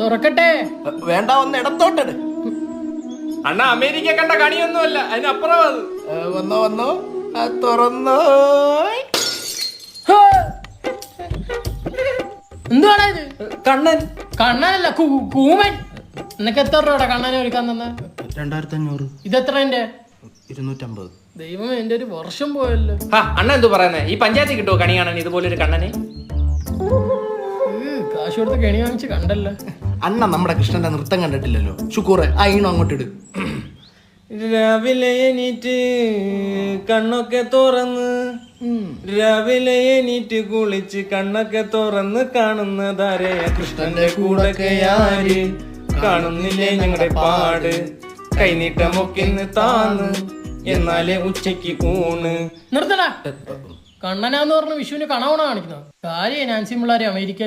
തുറക്കട്ടെ. വേണ്ട, ഒന്ന് ഇടത്തോട്ടെട്. അണ്ണ അമേരിക്ക കണ്ട കണിയൊന്നുമല്ല, അതിനപ്പുറം അത്. വന്നോ വന്നോ, തുറന്നോ. എന്തുവാടാ ഇത്? കണ്ണൻ. കണ്ണനല്ല, കൂമൻ. നിനക്ക് എത്ര രൂപയുടെ കണ്ണനെ ഒരുക്കാൻ തന്നെ? 2500. ഇതെത്ര? 250. ദൈവം, എന്റെ ഒരു വർഷം പോയല്ലോ. അണ്ണ എന്തു പറയുന്നേ? ഈ പഞ്ചായത്തിൽ കിട്ടുമോ കണി കാണാൻ ഇതുപോലെ ഒരു കണ്ണനെ? കാശ് കൊടുത്ത് കെണി വാങ്ങിച്ച് കണ്ടല്ലോ. അണ്ണ നമ്മുടെ കൃഷ്ണന്റെ നൃത്തം കണ്ടിട്ടില്ലല്ലോ. ശുക്കൂറെ ആ ഈണം അങ്ങോട്ട് ഇട്. രാവിലെ എണീറ്റ് കണ്ണൊക്കെ തുറന്ന്, രാവിലെ എണീറ്റ് കുളിച്ച് കണ്ണൊക്കെ തുറന്ന് കാണുന്നതാരെ കൃഷ്ണന്റെ കൂടൊക്കെ ആര്? കാണുന്നില്ലേ ഞങ്ങളുടെ പാട്, കൈനീട്ടമൊക്കെ താന്ന്, എന്നാലേ ഉച്ചക്ക് ഊണ്. നിർത്തടാ. കണ്ണനാന്ന് പറഞ്ഞ വിഷുവിന് കണവണ കാണിക്കുന്നത് കാര്യം. നാൻസി പിള്ളേരെ അമേരിക്കയിലെ